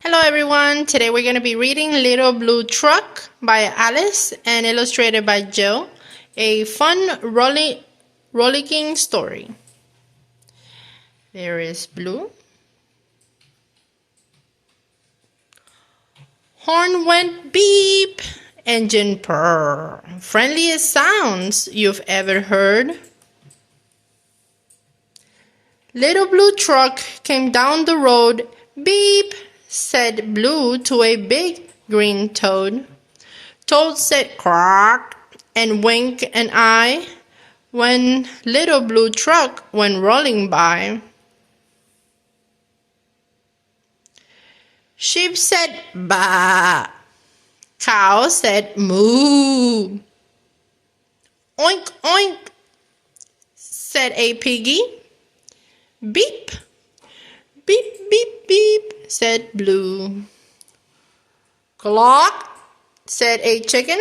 Hello everyone, today we're going to be reading Little Blue Truck by Alice and illustrated by Jill, a fun rollicking story. There is Blue. Horn went beep, engine purr, friendliest sounds you've ever heard. Little Blue Truck came down the road, beep, said Blue to a big green toad. Toad said Quack and wink an eye when Little Blue Truck went rolling by. Sheep said baa. Cow said moo. Oink oink, said a piggy. Beep, beep, beep, beep, said Blue. Clock, said a chicken.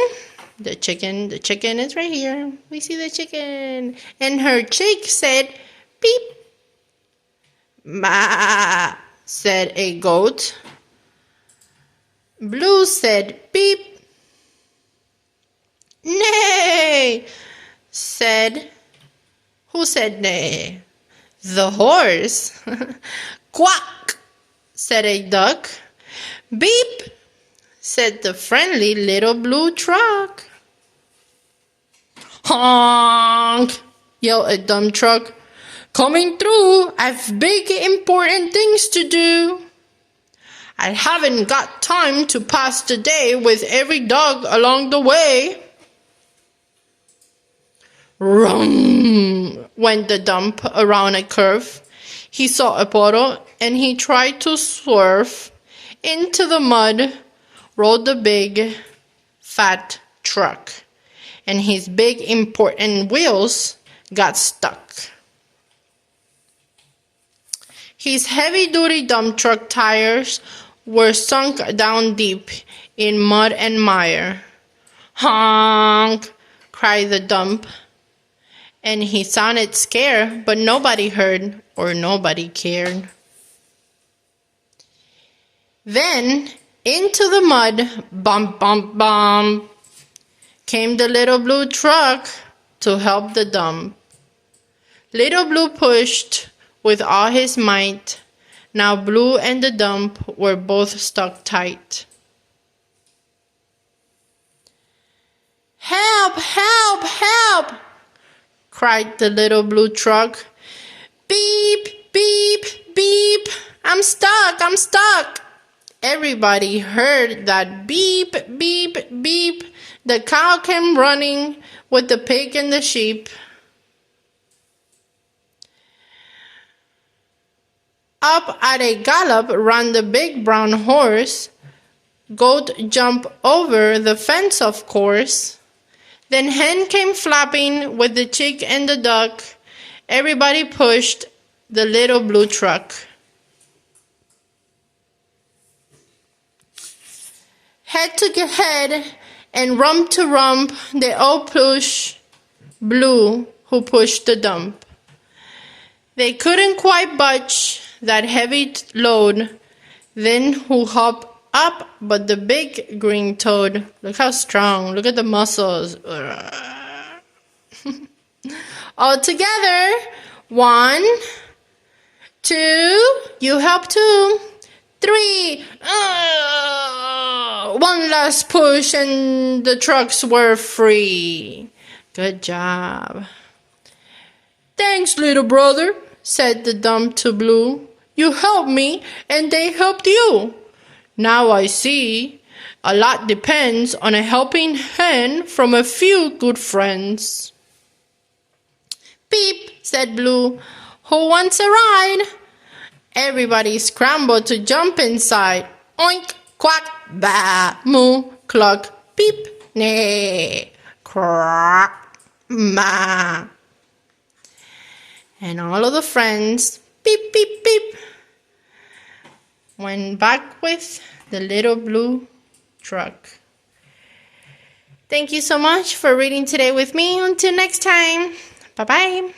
The chicken is right here. We see the chicken. And her chick said beep. Ma, said a goat. Blue said beep. Neigh, said, who said neigh? The horse. Quack, said a duck. Beep, said the friendly Little Blue Truck. Honk, yelled a dumb truck. Coming through, I've big important things to do. I haven't got time to pass the day with every dog along the way. Rum, went the dump around a curve. He saw a puddle and he tried to swerve. Into the mud rolled the big, fat truck, and his big, important wheels got stuck. His heavy-duty dump truck tires were sunk down deep in mud and mire. Honk, cried the dump. And he sounded scared, but nobody heard or nobody cared. Then, into the mud, bump, bump, bump, came the Little Blue Truck to help the dump. Little Blue pushed with all his might. Now Blue and the dump were both stuck tight. Help, help, help! Cried the Little Blue Truck. Beep, beep, beep, I'm stuck, I'm stuck. Everybody heard that beep, beep, beep. The cow came running with the pig and the sheep. Up at a gallop ran the big brown horse. Goat jumped over the fence, of course. Then hen came flapping with the chick and the duck. Everybody pushed the Little Blue Truck. Head to head and rump to rump, they all push Blue, who pushed the dump. They couldn't quite budge that heavy load. Then who hopped up but the big green toad. Look how strong. Look at the muscles. All together. 1, 2. You help too. 3. One last push and the trucks were free. Good job. Thanks, little brother, said the dump to Blue. You helped me and they helped you. Now I see, a lot depends on a helping hand from a few good friends. Beep, said Blue. Who wants a ride? Everybody scrambled to jump inside. Oink, quack, baa, moo, cluck, beep, neigh, quack, ma. And all of the friends, beep, beep, beep, went back with the Little Blue Truck. Thank you so much for reading today with me. Until next time. Bye-bye.